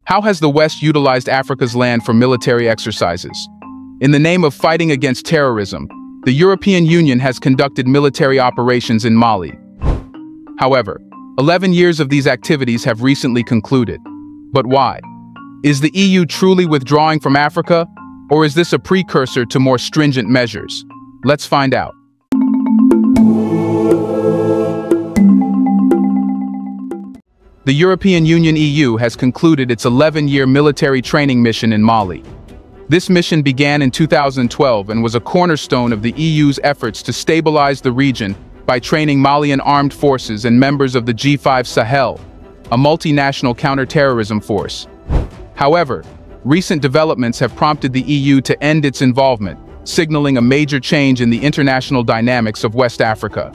How has the West utilized Africa's land for military exercises? In the name of fighting against terrorism, the European Union has conducted military operations in Mali. However, 11 years of these activities have recently concluded. But why? Is the EU truly withdrawing from Africa, or is this a precursor to more stringent measures? Let's find out. The European Union (EU) has concluded its 11-year military training mission in Mali. This mission began in 2012 and was a cornerstone of the EU's efforts to stabilize the region by training Malian armed forces and members of the G5 Sahel, a multinational counter-terrorism force. However, recent developments have prompted the EU to end its involvement, signaling a major change in the international dynamics of West Africa.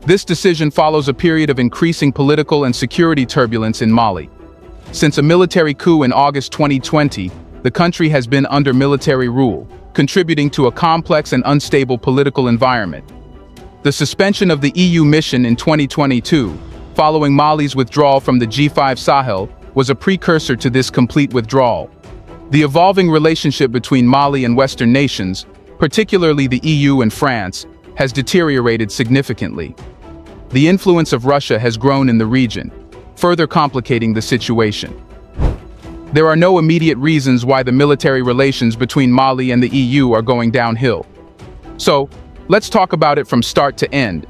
This decision follows a period of increasing political and security turbulence in Mali. Since a military coup in August 2020, the country has been under military rule, contributing to a complex and unstable political environment. The suspension of the EU mission in 2022, following Mali's withdrawal from the G5 Sahel, was a precursor to this complete withdrawal. The evolving relationship between Mali and Western nations, particularly the EU and France, has deteriorated significantly. The influence of Russia has grown in the region, further complicating the situation. There are no immediate reasons why the military relations between Mali and the EU are going downhill. So, let's talk about it from start to end.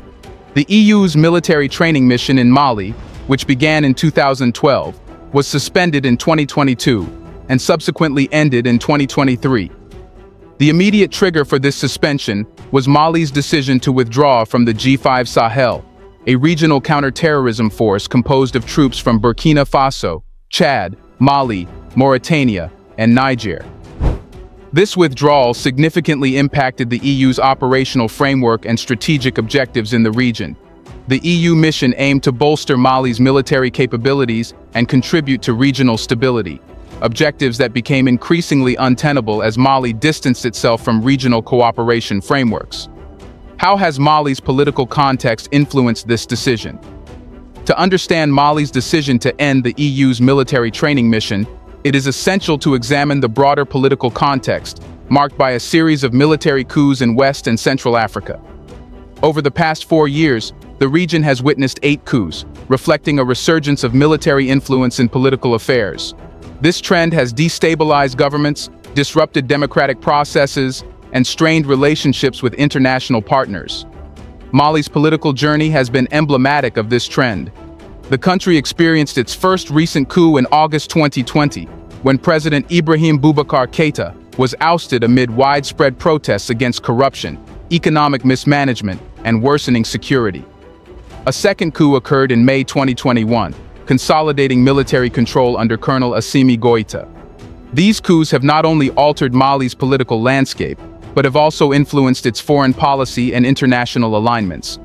The EU's military training mission in Mali, which began in 2012, was suspended in 2022 and subsequently ended in 2023. The immediate trigger for this suspension was Mali's decision to withdraw from the G5 Sahel, a regional counter-terrorism force composed of troops from Burkina Faso, Chad, Mali, Mauritania, and Niger. This withdrawal significantly impacted the EU's operational framework and strategic objectives in the region. The EU mission aimed to bolster Mali's military capabilities and contribute to regional stability, objectives that became increasingly untenable as Mali distanced itself from regional cooperation frameworks. How has Mali's political context influenced this decision? To understand Mali's decision to end the EU's military training mission, it is essential to examine the broader political context, marked by a series of military coups in West and Central Africa. Over the past 4 years, the region has witnessed 8 coups, reflecting a resurgence of military influence in political affairs. This trend has destabilized governments, disrupted democratic processes, and strained relationships with international partners. Mali's political journey has been emblematic of this trend. The country experienced its first recent coup in August 2020, when President Ibrahim Boubacar Keïta was ousted amid widespread protests against corruption, economic mismanagement, and worsening security. A second coup occurred in May 2021, consolidating military control under Colonel Assimi Goïta. These coups have not only altered Mali's political landscape, but have also influenced its foreign policy and international alignments.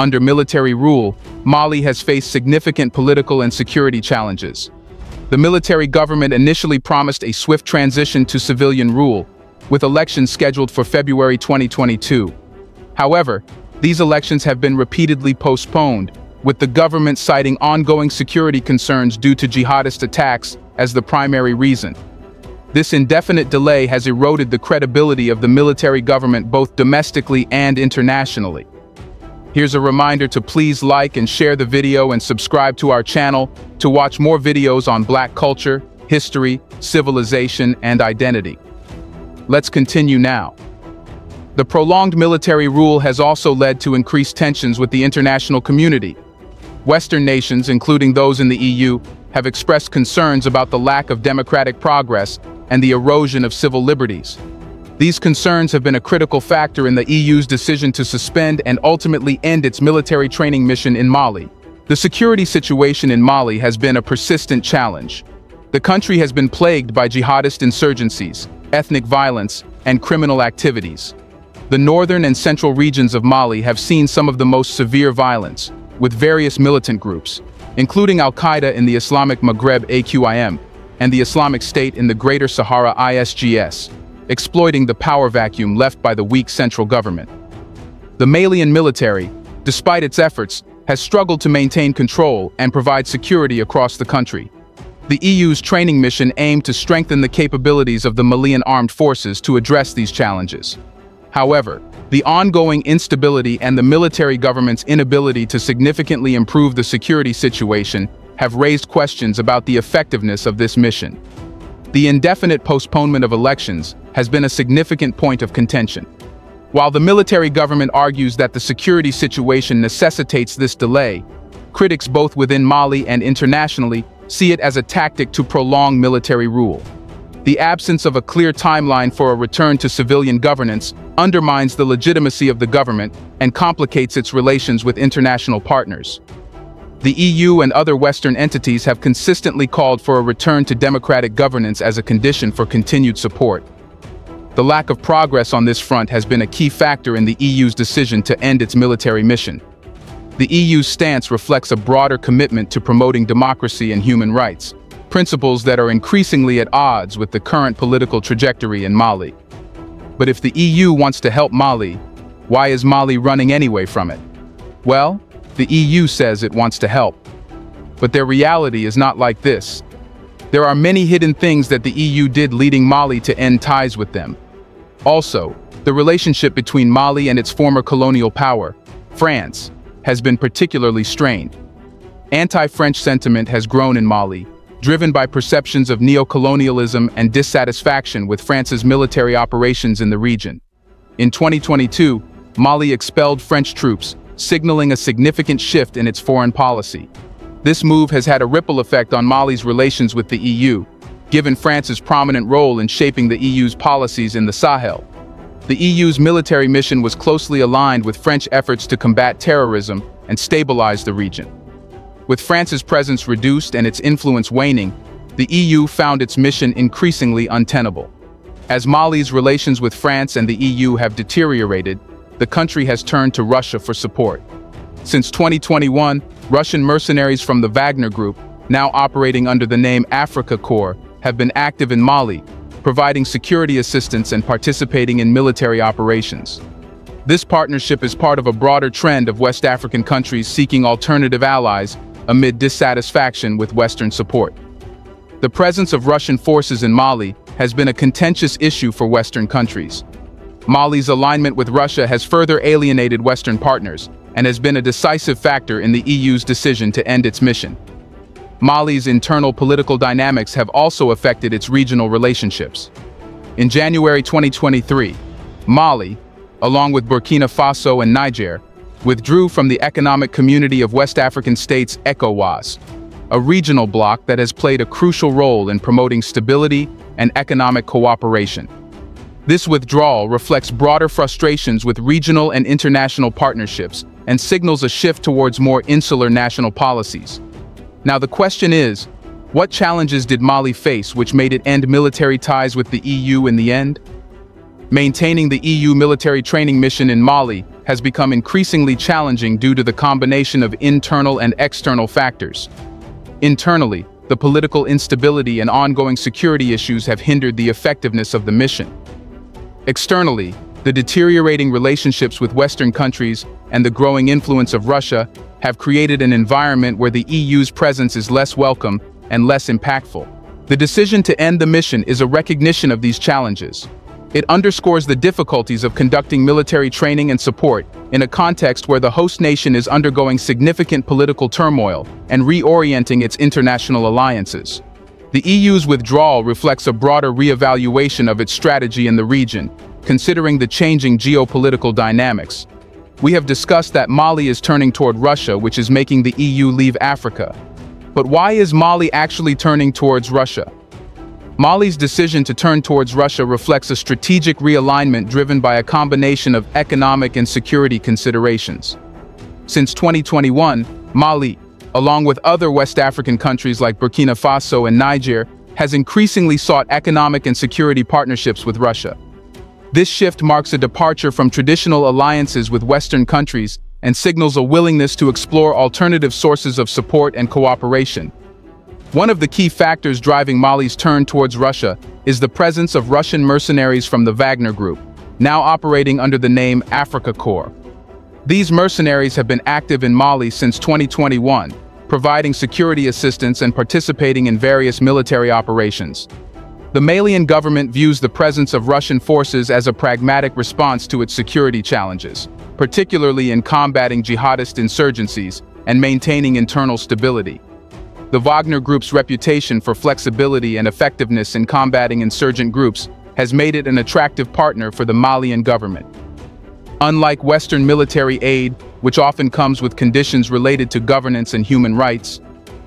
Under military rule, Mali has faced significant political and security challenges. The military government initially promised a swift transition to civilian rule, with elections scheduled for February 2022. However, these elections have been repeatedly postponed, with the government citing ongoing security concerns due to jihadist attacks as the primary reason. This indefinite delay has eroded the credibility of the military government both domestically and internationally. Here's a reminder to please like and share the video and subscribe to our channel to watch more videos on Black culture, history, civilization, and identity. Let's continue now. The prolonged military rule has also led to increased tensions with the international community. Western nations, including those in the EU, have expressed concerns about the lack of democratic progress and the erosion of civil liberties. These concerns have been a critical factor in the EU's decision to suspend and ultimately end its military training mission in Mali. The security situation in Mali has been a persistent challenge. The country has been plagued by jihadist insurgencies, ethnic violence, and criminal activities. The northern and central regions of Mali have seen some of the most severe violence, with various militant groups, including Al-Qaeda in the Islamic Maghreb AQIM, and the Islamic State in the Greater Sahara ISGS, exploiting the power vacuum left by the weak central government. The Malian military, despite its efforts, has struggled to maintain control and provide security across the country. The EU's training mission aimed to strengthen the capabilities of the Malian armed forces to address these challenges. However, the ongoing instability and the military government's inability to significantly improve the security situation have raised questions about the effectiveness of this mission. The indefinite postponement of elections has been a significant point of contention. While the military government argues that the security situation necessitates this delay, critics both within Mali and internationally see it as a tactic to prolong military rule. The absence of a clear timeline for a return to civilian governance undermines the legitimacy of the government and complicates its relations with international partners. The EU and other Western entities have consistently called for a return to democratic governance as a condition for continued support. The lack of progress on this front has been a key factor in the EU's decision to end its military mission. The EU's stance reflects a broader commitment to promoting democracy and human rights, principles that are increasingly at odds with the current political trajectory in Mali. But if the EU wants to help Mali, why is Mali running away from it? Well, the EU says it wants to help. But their reality is not like this. There are many hidden things that the EU did leading Mali to end ties with them. Also, the relationship between Mali and its former colonial power, France, has been particularly strained. Anti-French sentiment has grown in Mali, driven by perceptions of neo-colonialism and dissatisfaction with France's military operations in the region. In 2022, Mali expelled French troops, signaling a significant shift in its foreign policy. This move has had a ripple effect on Mali's relations with the EU, given France's prominent role in shaping the EU's policies in the Sahel. The EU's military mission was closely aligned with French efforts to combat terrorism and stabilize the region. With France's presence reduced and its influence waning, the EU found its mission increasingly untenable. As Mali's relations with France and the EU have deteriorated, the country has turned to Russia for support. Since 2021, Russian mercenaries from the Wagner Group, now operating under the name Africa Corps, have been active in Mali, providing security assistance and participating in military operations. This partnership is part of a broader trend of West African countries seeking alternative allies amid dissatisfaction with Western support. The presence of Russian forces in Mali has been a contentious issue for Western countries. Mali's alignment with Russia has further alienated Western partners and has been a decisive factor in the EU's decision to end its mission. Mali's internal political dynamics have also affected its regional relationships. In January 2023, Mali, along with Burkina Faso and Niger, withdrew from the Economic Community of West African States (ECOWAS), a regional bloc that has played a crucial role in promoting stability and economic cooperation. This withdrawal reflects broader frustrations with regional and international partnerships and signals a shift towards more insular national policies. Now the question is, what challenges did Mali face which made it end military ties with the EU in the end? Maintaining the EU military training mission in Mali has become increasingly challenging due to the combination of internal and external factors. Internally, the political instability and ongoing security issues have hindered the effectiveness of the mission. Externally, the deteriorating relationships with Western countries and the growing influence of Russia have created an environment where the EU's presence is less welcome and less impactful. The decision to end the mission is a recognition of these challenges. It underscores the difficulties of conducting military training and support in a context where the host nation is undergoing significant political turmoil and reorienting its international alliances. The EU's withdrawal reflects a broader reevaluation of its strategy in the region, considering the changing geopolitical dynamics. We have discussed that Mali is turning toward Russia, which is making the EU leave Africa. But why is Mali actually turning towards Russia? Mali's decision to turn towards Russia reflects a strategic realignment driven by a combination of economic and security considerations. Since 2021, Mali, along with other West African countries like Burkina Faso and Niger, has increasingly sought economic and security partnerships with Russia. This shift marks a departure from traditional alliances with Western countries and signals a willingness to explore alternative sources of support and cooperation. One of the key factors driving Mali's turn towards Russia is the presence of Russian mercenaries from the Wagner Group, now operating under the name Africa Corps. These mercenaries have been active in Mali since 2021, providing security assistance and participating in various military operations. The Malian government views the presence of Russian forces as a pragmatic response to its security challenges, particularly in combating jihadist insurgencies and maintaining internal stability. The Wagner Group's reputation for flexibility and effectiveness in combating insurgent groups has made it an attractive partner for the Malian government. Unlike Western military aid, which often comes with conditions related to governance and human rights,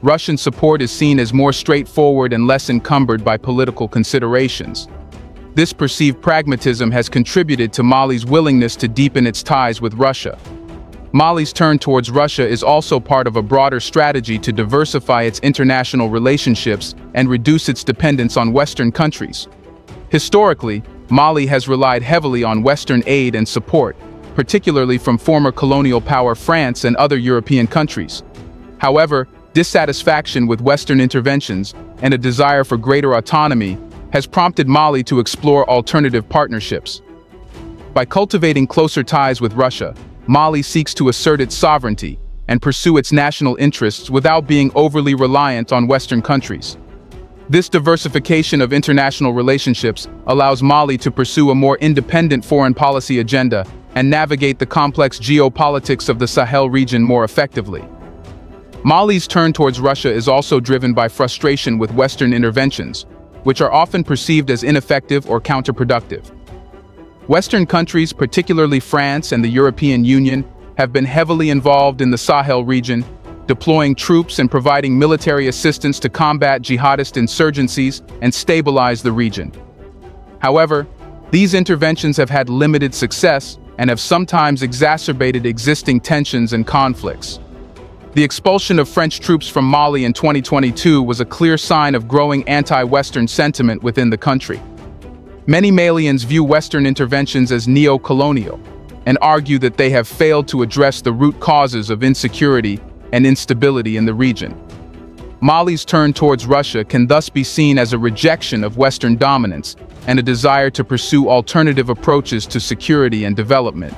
Russian support is seen as more straightforward and less encumbered by political considerations. This perceived pragmatism has contributed to Mali's willingness to deepen its ties with Russia. Mali's turn towards Russia is also part of a broader strategy to diversify its international relationships and reduce its dependence on Western countries. Historically, Mali has relied heavily on Western aid and support, particularly from former colonial power France and other European countries. However, dissatisfaction with Western interventions and a desire for greater autonomy has prompted Mali to explore alternative partnerships. By cultivating closer ties with Russia, Mali seeks to assert its sovereignty and pursue its national interests without being overly reliant on Western countries. This diversification of international relationships allows Mali to pursue a more independent foreign policy agenda and navigate the complex geopolitics of the Sahel region more effectively. Mali's turn towards Russia is also driven by frustration with Western interventions, which are often perceived as ineffective or counterproductive. Western countries, particularly France and the European Union, have been heavily involved in the Sahel region, deploying troops and providing military assistance to combat jihadist insurgencies and stabilize the region. However, these interventions have had limited success and have sometimes exacerbated existing tensions and conflicts. The expulsion of French troops from Mali in 2022 was a clear sign of growing anti-Western sentiment within the country. Many Malians view Western interventions as neo-colonial and argue that they have failed to address the root causes of insecurity and instability in the region. Mali's turn towards Russia can thus be seen as a rejection of Western dominance and a desire to pursue alternative approaches to security and development.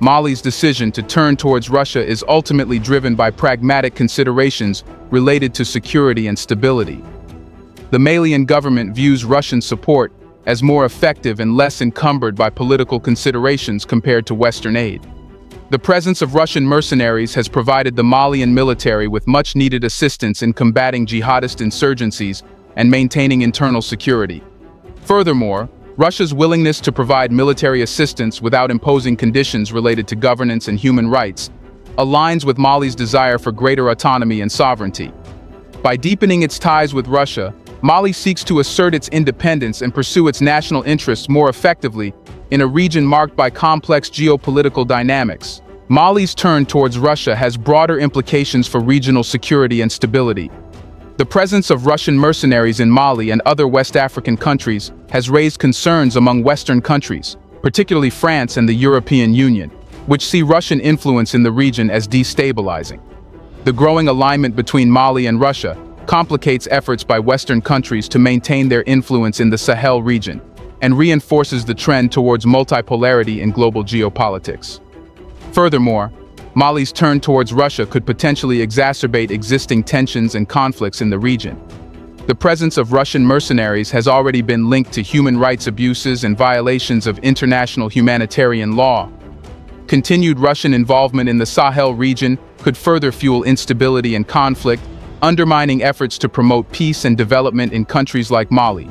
Mali's decision to turn towards Russia is ultimately driven by pragmatic considerations related to security and stability. The Malian government views Russian support as more effective and less encumbered by political considerations compared to Western aid. The presence of Russian mercenaries has provided the Malian military with much-needed assistance in combating jihadist insurgencies and maintaining internal security. Furthermore, Russia's willingness to provide military assistance without imposing conditions related to governance and human rights aligns with Mali's desire for greater autonomy and sovereignty. By deepening its ties with Russia, Mali seeks to assert its independence and pursue its national interests more effectively in a region marked by complex geopolitical dynamics. Mali's turn towards Russia has broader implications for regional security and stability. The presence of Russian mercenaries in Mali and other West African countries has raised concerns among Western countries, particularly France and the European Union, which see Russian influence in the region as destabilizing. The growing alignment between Mali and Russia complicates efforts by Western countries to maintain their influence in the Sahel region and reinforces the trend towards multipolarity in global geopolitics. Furthermore, Mali's turn towards Russia could potentially exacerbate existing tensions and conflicts in the region. The presence of Russian mercenaries has already been linked to human rights abuses and violations of international humanitarian law. Continued Russian involvement in the Sahel region could further fuel instability and conflict, undermining efforts to promote peace and development in countries like Mali.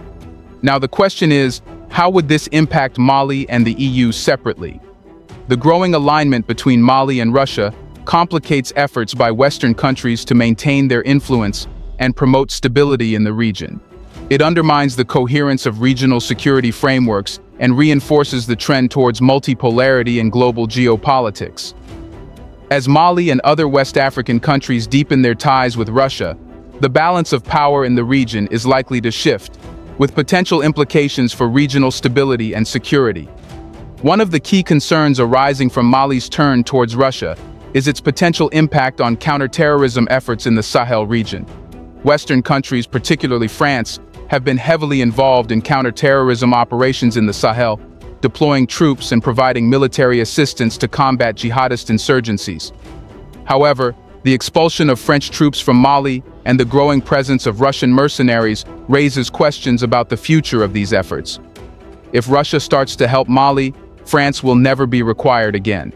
Now the question is, how would this impact Mali and the EU separately? The growing alignment between Mali and Russia complicates efforts by Western countries to maintain their influence and promote stability in the region. It undermines the coherence of regional security frameworks and reinforces the trend towards multipolarity in global geopolitics. As Mali and other West African countries deepen their ties with Russia, the balance of power in the region is likely to shift, with potential implications for regional stability and security. One of the key concerns arising from Mali's turn towards Russia is its potential impact on counterterrorism efforts in the Sahel region. Western countries, particularly France, have been heavily involved in counterterrorism operations in the Sahel, deploying troops and providing military assistance to combat jihadist insurgencies. However, The expulsion of French troops from Mali and the growing presence of Russian mercenaries raises questions about the future of these efforts. If Russia starts to help Mali, France will never be required again.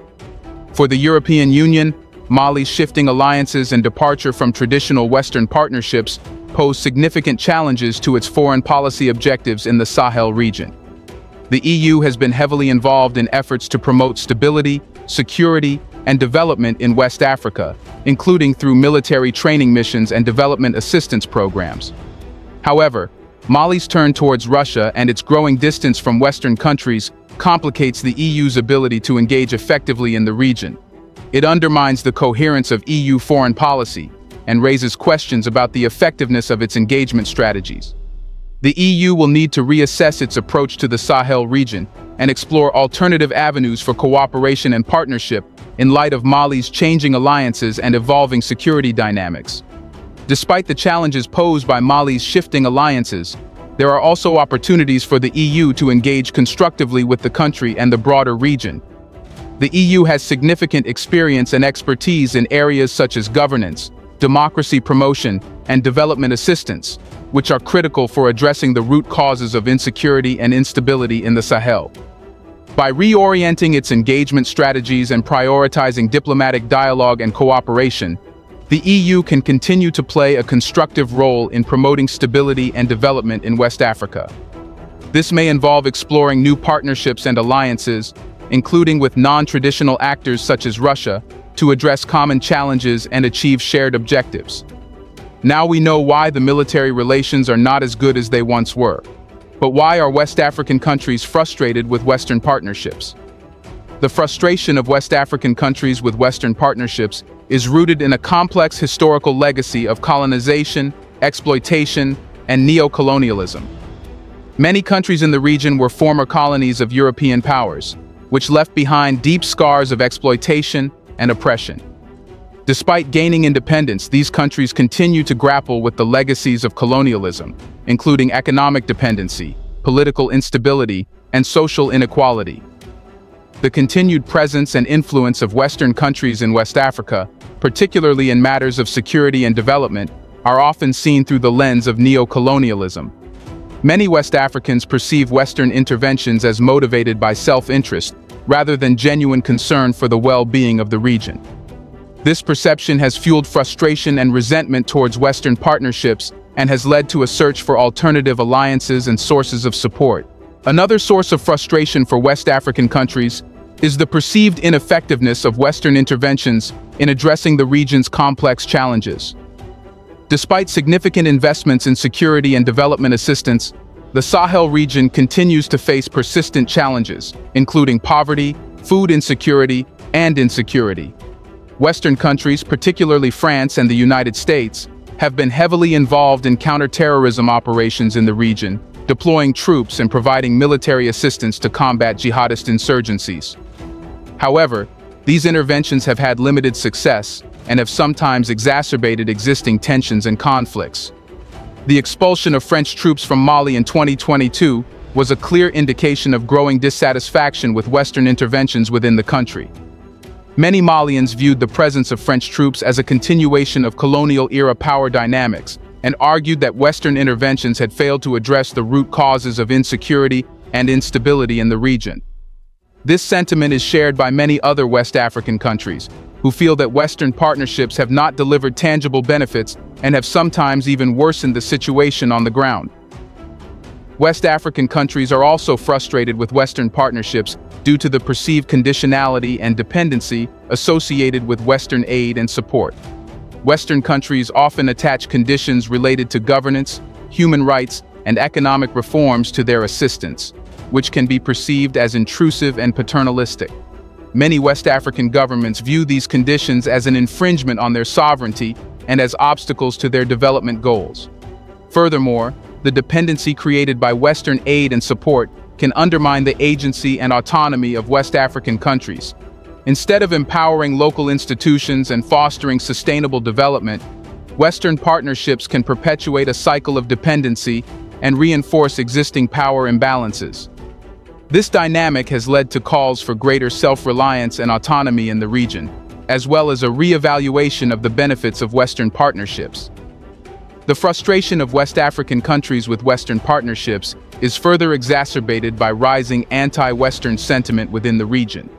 For the European Union, Mali's shifting alliances and departure from traditional Western partnerships pose significant challenges to its foreign policy objectives in the Sahel region. The EU has been heavily involved in efforts to promote stability, security, and development in West Africa, including through military training missions and development assistance programs. However, Mali's turn towards Russia and its growing distance from Western countries complicates the EU's ability to engage effectively in the region. It undermines the coherence of EU foreign policy and raises questions about the effectiveness of its engagement strategies. The EU will need to reassess its approach to the Sahel region and explore alternative avenues for cooperation and partnership in light of Mali's changing alliances and evolving security dynamics. Despite the challenges posed by Mali's shifting alliances, there are also opportunities for the EU to engage constructively with the country and the broader region. The EU has significant experience and expertise in areas such as governance, democracy promotion, and development assistance, which are critical for addressing the root causes of insecurity and instability in the Sahel. By reorienting its engagement strategies and prioritizing diplomatic dialogue and cooperation, the EU can continue to play a constructive role in promoting stability and development in West Africa. This may involve exploring new partnerships and alliances, including with non-traditional actors such as Russia, to address common challenges and achieve shared objectives. Now we know why the military relations are not as good as they once were. But why are West African countries frustrated with Western partnerships? The frustration of West African countries with Western partnerships is rooted in a complex historical legacy of colonization, exploitation, and neo-colonialism. Many countries in the region were former colonies of European powers, which left behind deep scars of exploitation and oppression. Despite gaining independence, these countries continue to grapple with the legacies of colonialism, including economic dependency, political instability, and social inequality. The continued presence and influence of Western countries in West Africa, particularly in matters of security and development, are often seen through the lens of neo-colonialism. Many West Africans perceive Western interventions as motivated by self-interest, rather than genuine concern for the well-being of the region. This perception has fueled frustration and resentment towards Western partnerships and has led to a search for alternative alliances and sources of support. Another source of frustration for West African countries is the perceived ineffectiveness of Western interventions in addressing the region's complex challenges. Despite significant investments in security and development assistance, the Sahel region continues to face persistent challenges, including poverty, food insecurity, and insecurity. Western countries, particularly France and the United States, have been heavily involved in counter-terrorism operations in the region, deploying troops and providing military assistance to combat jihadist insurgencies. However, these interventions have had limited success and have sometimes exacerbated existing tensions and conflicts. The expulsion of French troops from Mali in 2022 was a clear indication of growing dissatisfaction with Western interventions within the country. Many Malians viewed the presence of French troops as a continuation of colonial-era power dynamics and argued that Western interventions had failed to address the root causes of insecurity and instability in the region. This sentiment is shared by many other West African countries, who feel that Western partnerships have not delivered tangible benefits and have sometimes even worsened the situation on the ground. West African countries are also frustrated with Western partnerships due to the perceived conditionality and dependency associated with Western aid and support. Western countries often attach conditions related to governance, human rights, and economic reforms to their assistance, which can be perceived as intrusive and paternalistic. Many West African governments view these conditions as an infringement on their sovereignty and as obstacles to their development goals. Furthermore, the dependency created by Western aid and support can undermine the agency and autonomy of West African countries. Instead of empowering local institutions and fostering sustainable development, Western partnerships can perpetuate a cycle of dependency and reinforce existing power imbalances. This dynamic has led to calls for greater self-reliance and autonomy in the region, as well as a re-evaluation of the benefits of Western partnerships. The frustration of West African countries with Western partnerships is further exacerbated by rising anti-Western sentiment within the region.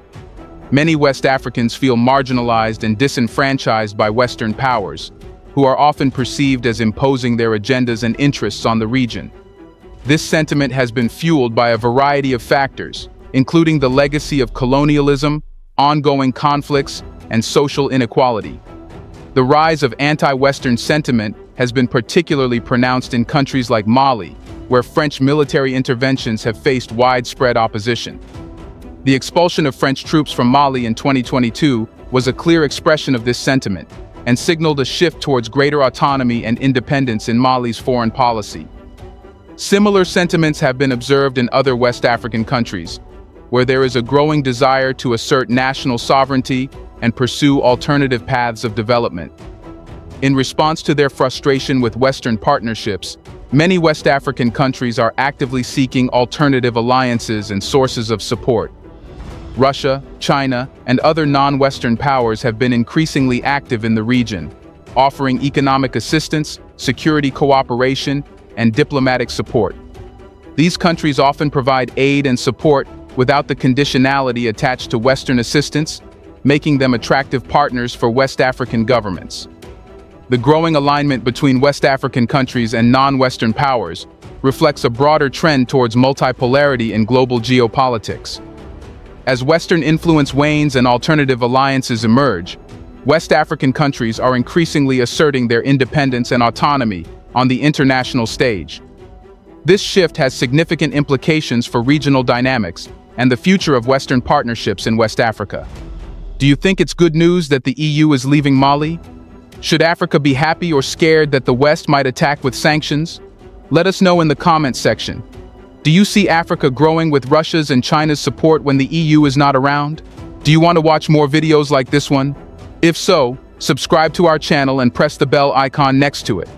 Many West Africans feel marginalized and disenfranchised by Western powers, who are often perceived as imposing their agendas and interests on the region. This sentiment has been fueled by a variety of factors, including the legacy of colonialism, ongoing conflicts, and social inequality. The rise of anti-Western sentiment has been particularly pronounced in countries like Mali, where French military interventions have faced widespread opposition. The expulsion of French troops from Mali in 2022 was a clear expression of this sentiment and signaled a shift towards greater autonomy and independence in Mali's foreign policy. Similar sentiments have been observed in other West African countries, where there is a growing desire to assert national sovereignty and pursue alternative paths of development. In response to their frustration with Western partnerships, many West African countries are actively seeking alternative alliances and sources of support. Russia, China, and other non-Western powers have been increasingly active in the region, offering economic assistance, security cooperation, and diplomatic support. These countries often provide aid and support without the conditionality attached to Western assistance, making them attractive partners for West African governments. The growing alignment between West African countries and non-Western powers reflects a broader trend towards multipolarity in global geopolitics. As Western influence wanes and alternative alliances emerge, West African countries are increasingly asserting their independence and autonomy on the international stage. This shift has significant implications for regional dynamics and the future of Western partnerships in West Africa. Do you think it's good news that the EU is leaving Mali? Should Africa be happy or scared that the West might attack with sanctions? Let us know in the comments section. Do you see Africa growing with Russia's and China's support when the EU is not around? Do you want to watch more videos like this one? If so, subscribe to our channel and press the bell icon next to it.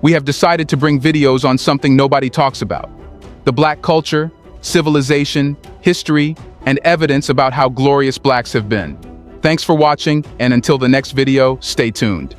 We have decided to bring videos on something nobody talks about: the Black culture, civilization, history, and evidence about how glorious Blacks have been. Thanks for watching, and until the next video, stay tuned.